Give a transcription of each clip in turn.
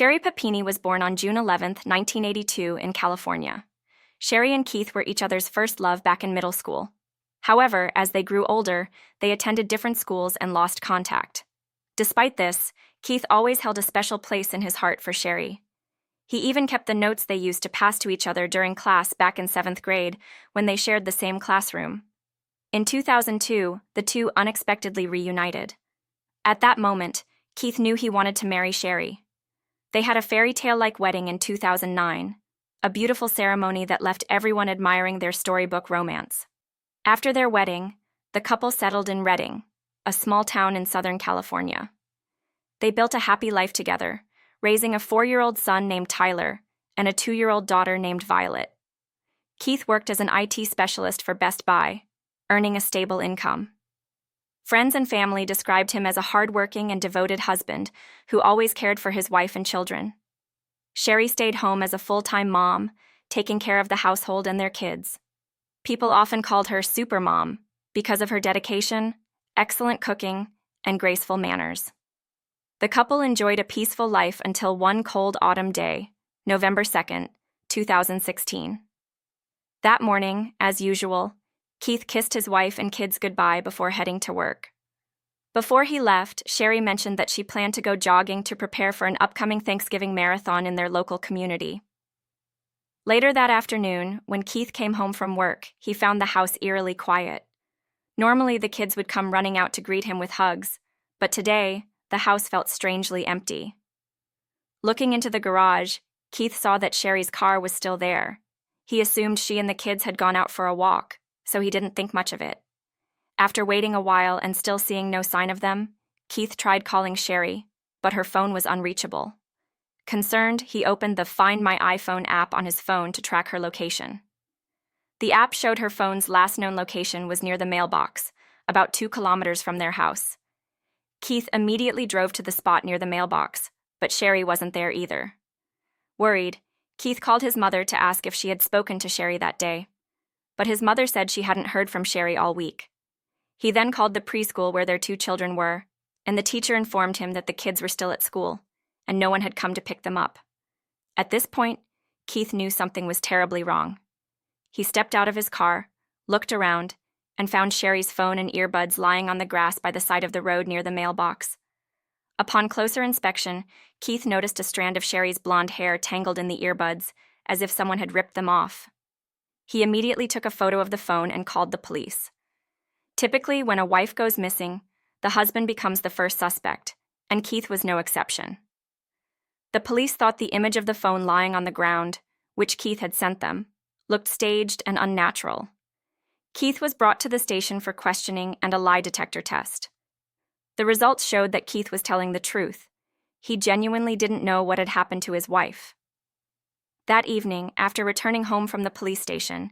Sherry Papini was born on June 11, 1982, in California. Sherry and Keith were each other's first love back in middle school. However, as they grew older, they attended different schools and lost contact. Despite this, Keith always held a special place in his heart for Sherry. He even kept the notes they used to pass to each other during class back in 7th grade when they shared the same classroom. In 2002, the two unexpectedly reunited. At that moment, Keith knew he wanted to marry Sherry. They had a fairy tale-like wedding in 2009, a beautiful ceremony that left everyone admiring their storybook romance. After their wedding, the couple settled in Redding, a small town in Southern California. They built a happy life together, raising a 4-year-old son named Tyler and a 2-year-old daughter named Violet. Keith worked as an IT specialist for Best Buy, earning a stable income. Friends and family described him as a hardworking and devoted husband who always cared for his wife and children. Sherry stayed home as a full-time mom, taking care of the household and their kids. People often called her Super Mom because of her dedication, excellent cooking, and graceful manners. The couple enjoyed a peaceful life until one cold autumn day, November 2nd, 2016. That morning, as usual, Keith kissed his wife and kids goodbye before heading to work. Before he left, Sherry mentioned that she planned to go jogging to prepare for an upcoming Thanksgiving marathon in their local community. Later that afternoon, when Keith came home from work, he found the house eerily quiet. Normally, the kids would come running out to greet him with hugs, but today, the house felt strangely empty. Looking into the garage, Keith saw that Sherry's car was still there. He assumed she and the kids had gone out for a walk, so he didn't think much of it. After waiting a while and still seeing no sign of them, Keith tried calling Sherry, but her phone was unreachable. Concerned, he opened the Find My iPhone app on his phone to track her location. The app showed her phone's last known location was near the mailbox, about 2 kilometers from their house. Keith immediately drove to the spot near the mailbox, but Sherry wasn't there either. Worried, Keith called his mother to ask if she had spoken to Sherry that day, but his mother said she hadn't heard from Sherry all week. He then called the preschool where their 2 children were, and the teacher informed him that the kids were still at school, and no one had come to pick them up. At this point, Keith knew something was terribly wrong. He stepped out of his car, looked around, and found Sherry's phone and earbuds lying on the grass by the side of the road near the mailbox. Upon closer inspection, Keith noticed a strand of Sherry's blonde hair tangled in the earbuds, as if someone had ripped them off. He immediately took a photo of the phone and called the police. Typically, when a wife goes missing, the husband becomes the first suspect, and Keith was no exception. The police thought the image of the phone lying on the ground, which Keith had sent them, looked staged and unnatural. Keith was brought to the station for questioning and a lie detector test. The results showed that Keith was telling the truth. He genuinely didn't know what had happened to his wife. That evening, after returning home from the police station,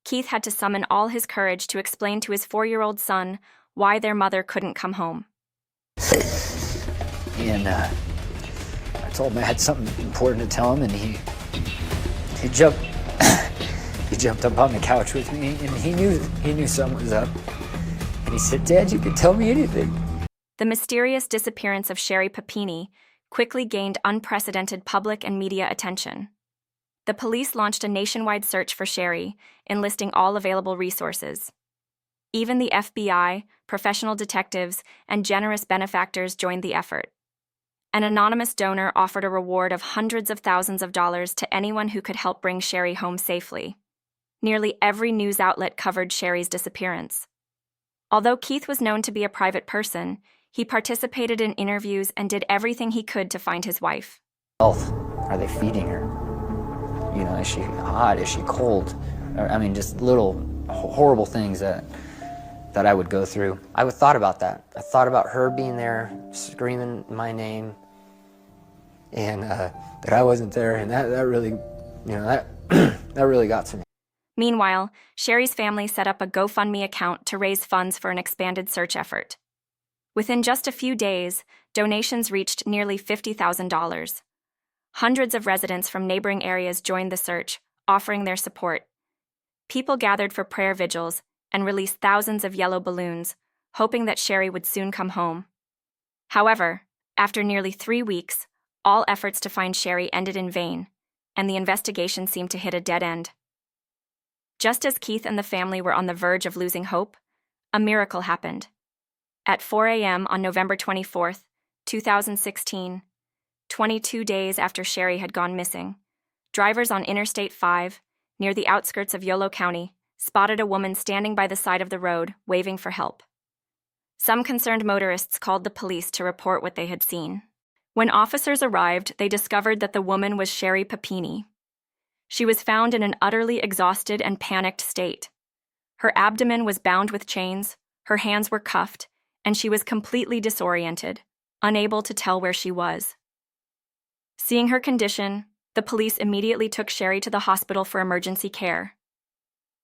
Keith had to summon all his courage to explain to his 4-year-old son why their mother couldn't come home. And I told him I had something important to tell him, and he jumped he jumped up on the couch with me, and he knew something was up. And he said, "Dad, you can tell me anything." The mysterious disappearance of Sherry Papini quickly gained unprecedented public and media attention. The police launched a nationwide search for Sherry, enlisting all available resources. Even the FBI, professional detectives, and generous benefactors joined the effort. An anonymous donor offered a reward of hundreds of thousands of dollars to anyone who could help bring Sherry home safely. Nearly every news outlet covered Sherry's disappearance. Although Keith was known to be a private person, he participated in interviews and did everything he could to find his wife. Health. Are they feeding her? You know, is she hot? Is she cold? I mean, just little horrible things that I would go through. I thought about that. I thought about her being there, screaming my name, and that I wasn't there, and that really, that really got to me. Meanwhile, Sherry's family set up a GoFundMe account to raise funds for an expanded search effort. Within just a few days, donations reached nearly $50,000. Hundreds of residents from neighboring areas joined the search, offering their support. People gathered for prayer vigils and released thousands of yellow balloons, hoping that Sherry would soon come home. However, after nearly 3 weeks, All efforts to find Sherry ended in vain, and the investigation seemed to hit a dead end. Just as Keith and the family were on the verge of losing hope, a miracle happened. At 4 a.m. on November 24, 2016, 22 days after Sherry had gone missing, drivers on Interstate 5, near the outskirts of Yolo County, spotted a woman standing by the side of the road, waving for help. Some concerned motorists called the police to report what they had seen. When officers arrived, they discovered that the woman was Sherry Papini. She was found in an utterly exhausted and panicked state. Her abdomen was bound with chains, her hands were cuffed, and she was completely disoriented, unable to tell where she was. Seeing her condition, the police immediately took Sherry to the hospital for emergency care.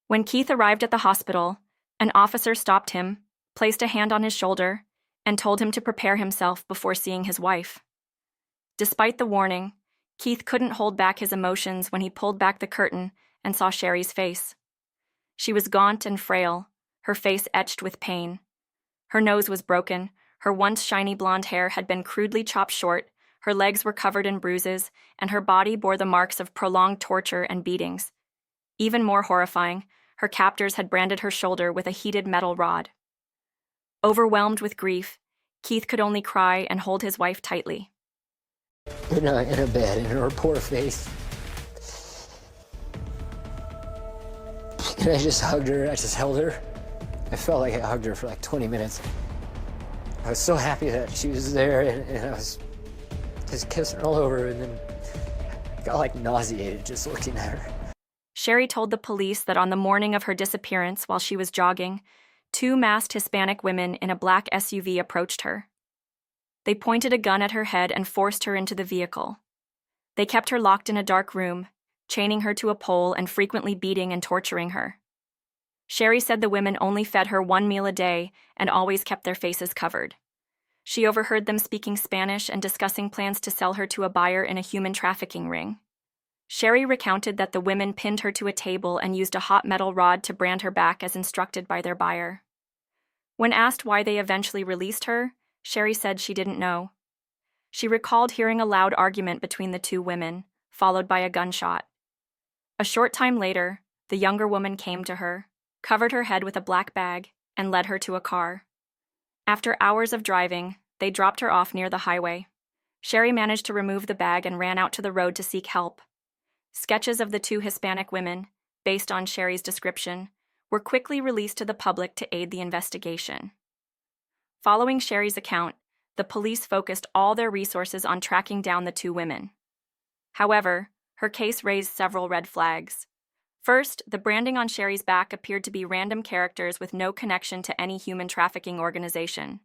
When Keith arrived at the hospital, an officer stopped him, placed a hand on his shoulder, and told him to prepare himself before seeing his wife. Despite the warning, Keith couldn't hold back his emotions when he pulled back the curtain and saw Sherry's face. She was gaunt and frail, her face etched with pain. Her nose was broken, her once shiny blonde hair had been crudely chopped short, her legs were covered in bruises, and her body bore the marks of prolonged torture and beatings. Even more horrifying, her captors had branded her shoulder with a heated metal rod. Overwhelmed with grief, Keith could only cry and hold his wife tightly. In a bed, in her poor face. And I just hugged her, I just held her. I felt like I hugged her for like 20 minutes. I was so happy that she was there, and I was just kissing her all over, and then I got like nauseated just looking at her. Sherry told the police that on the morning of her disappearance while she was jogging, 2 masked Hispanic women in a black SUV approached her. They pointed a gun at her head and forced her into the vehicle. They kept her locked in a dark room, chaining her to a pole and frequently beating and torturing her. Sherry said the women only fed her 1 meal a day and always kept their faces covered. She overheard them speaking Spanish and discussing plans to sell her to a buyer in a human trafficking ring. Sherry recounted that the women pinned her to a table and used a hot metal rod to brand her back as instructed by their buyer. When asked why they eventually released her, Sherry said she didn't know. She recalled hearing a loud argument between the 2 women, followed by a gunshot. A short time later, the younger woman came to her, covered her head with a black bag, and led her to a car. After hours of driving, they dropped her off near the highway. Sherry managed to remove the bag and ran out to the road to seek help. Sketches of the 2 Hispanic women, based on Sherry's description, were quickly released to the public to aid the investigation. Following Sherry's account, the police focused all their resources on tracking down the 2 women. However, her case raised several red flags. First, the branding on Sherry's back appeared to be random characters with no connection to any human trafficking organization.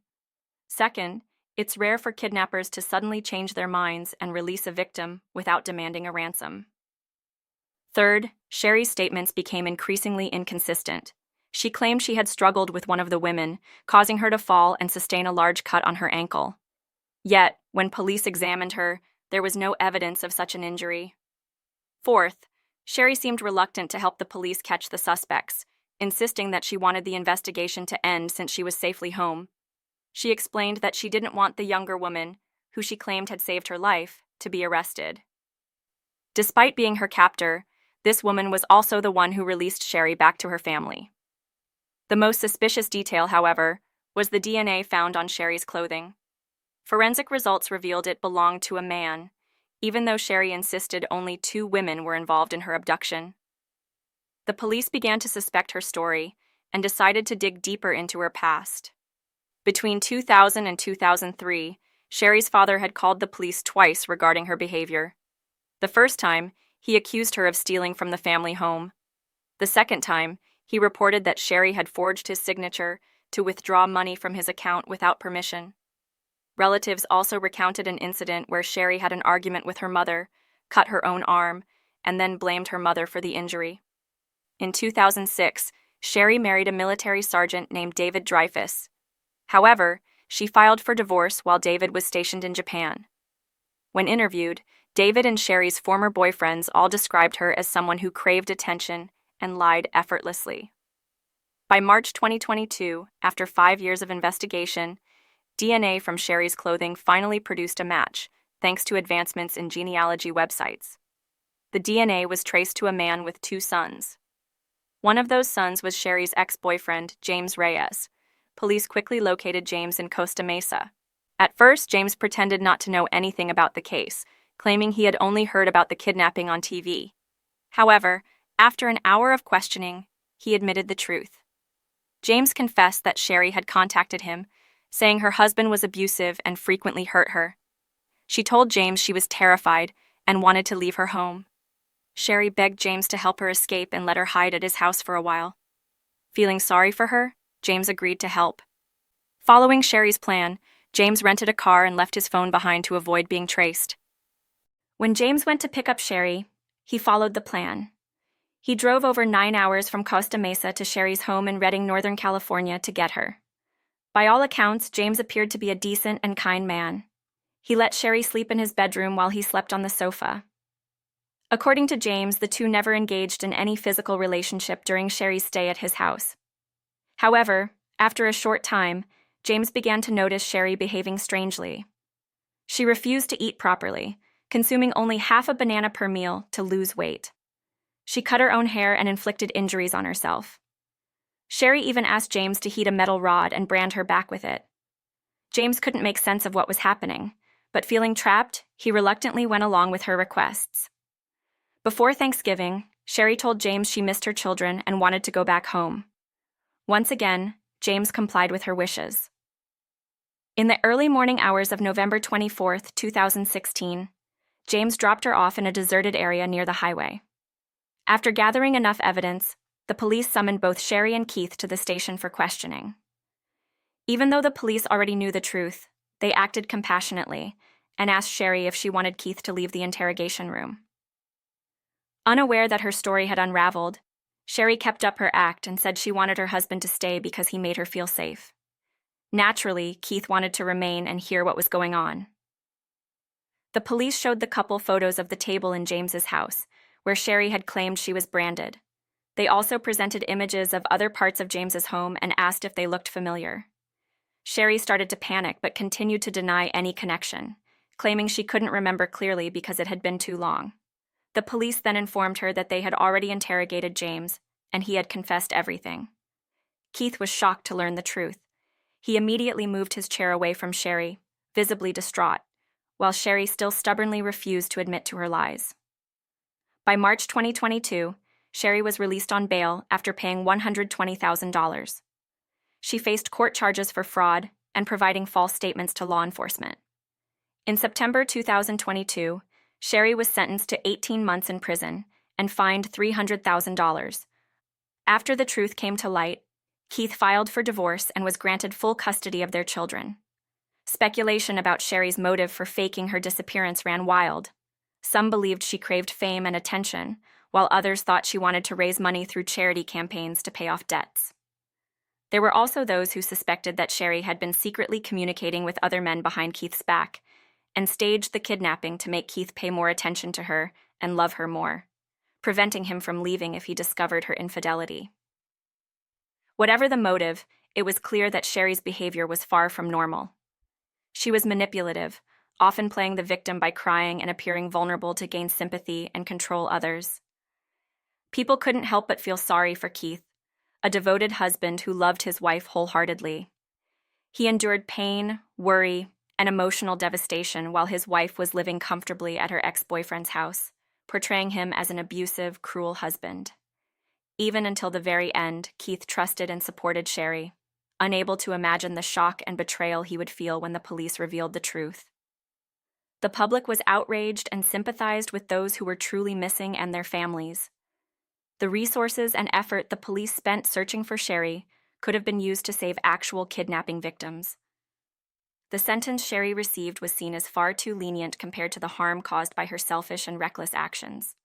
Second, it's rare for kidnappers to suddenly change their minds and release a victim without demanding a ransom. Third, Sherry's statements became increasingly inconsistent. She claimed she had struggled with one of the women, causing her to fall and sustain a large cut on her ankle. Yet, when police examined her, there was no evidence of such an injury. Fourth, Sherry seemed reluctant to help the police catch the suspects, insisting that she wanted the investigation to end since she was safely home. She explained that she didn't want the younger woman, who she claimed had saved her life, to be arrested. Despite being her captor, this woman was also the one who released Sherry back to her family. The most suspicious detail, however, was the DNA found on Sherry's clothing. Forensic results revealed it belonged to a man, even though Sherry insisted only 2 women were involved in her abduction. The police began to suspect her story and decided to dig deeper into her past. Between 2000 and 2003, Sherry's father had called the police twice regarding her behavior. The first time, he accused her of stealing from the family home. The second time, he reported that Sherry had forged his signature to withdraw money from his account without permission. Relatives also recounted an incident where Sherry had an argument with her mother, cut her own arm, and then blamed her mother for the injury. In 2006, Sherry married a military sergeant named David Dreyfus. However, she filed for divorce while David was stationed in Japan. When interviewed, David and Sherry's former boyfriends all described her as someone who craved attention and lied effortlessly. By March 2022, after 5 years of investigation, DNA from Sherry's clothing finally produced a match, thanks to advancements in genealogy websites. The DNA was traced to a man with 2 sons. One of those sons was Sherry's ex-boyfriend, James Reyes. Police quickly located James in Costa Mesa. At first, James pretended not to know anything about the case, claiming he had only heard about the kidnapping on TV. However, after an hour of questioning, he admitted the truth. James confessed that Sherry had contacted him, saying her husband was abusive and frequently hurt her. She told James she was terrified and wanted to leave her home. Sherry begged James to help her escape and let her hide at his house for a while. Feeling sorry for her, James agreed to help. Following Sherry's plan, James rented a car and left his phone behind to avoid being traced. When James went to pick up Sherry, he followed the plan. He drove over 9 hours from Costa Mesa to Sherry's home in Redding, Northern California to get her. By all accounts, James appeared to be a decent and kind man. He let Sherry sleep in his bedroom while he slept on the sofa. According to James, the two never engaged in any physical relationship during Sherry's stay at his house. However, after a short time, James began to notice Sherry behaving strangely. She refused to eat properly, consuming only half a banana per meal to lose weight. She cut her own hair and inflicted injuries on herself. Sherry even asked James to heat a metal rod and brand her back with it. James couldn't make sense of what was happening, but feeling trapped, he reluctantly went along with her requests. Before Thanksgiving, Sherry told James she missed her children and wanted to go back home. Once again, James complied with her wishes. In the early morning hours of November 24, 2016, James dropped her off in a deserted area near the highway. After gathering enough evidence, the police summoned both Sherry and Keith to the station for questioning. Even though the police already knew the truth, they acted compassionately and asked Sherry if she wanted Keith to leave the interrogation room. Unaware that her story had unraveled, Sherry kept up her act and said she wanted her husband to stay because he made her feel safe. Naturally, Keith wanted to remain and hear what was going on. The police showed the couple photos of the table in James's house, where Sherry had claimed she was branded. They also presented images of other parts of James's home and asked if they looked familiar. Sherry started to panic but continued to deny any connection, claiming she couldn't remember clearly because it had been too long. The police then informed her that they had already interrogated James, and he had confessed everything. Keith was shocked to learn the truth. He immediately moved his chair away from Sherry, visibly distraught, while Sherry still stubbornly refused to admit to her lies. By March 2022, Sherry was released on bail after paying $120,000. She faced court charges for fraud and providing false statements to law enforcement. In September 2022, Sherry was sentenced to 18 months in prison and fined $300,000. After the truth came to light, Keith filed for divorce and was granted full custody of their children. Speculation about Sherry's motive for faking her disappearance ran wild. Some believed she craved fame and attention, while others thought she wanted to raise money through charity campaigns to pay off debts. There were also those who suspected that Sherry had been secretly communicating with other men behind Keith's back and staged the kidnapping to make Keith pay more attention to her and love her more, preventing him from leaving if he discovered her infidelity. Whatever the motive, it was clear that Sherry's behavior was far from normal. She was manipulative, often playing the victim by crying and appearing vulnerable to gain sympathy and control others. People couldn't help but feel sorry for Keith, a devoted husband who loved his wife wholeheartedly. He endured pain, worry, and emotional devastation while his wife was living comfortably at her ex-boyfriend's house, portraying him as an abusive, cruel husband. Even until the very end, Keith trusted and supported Sherry, unable to imagine the shock and betrayal he would feel when the police revealed the truth. The public was outraged and sympathized with those who were truly missing and their families. The resources and effort the police spent searching for Sherry could have been used to save actual kidnapping victims. The sentence Sherry received was seen as far too lenient compared to the harm caused by her selfish and reckless actions.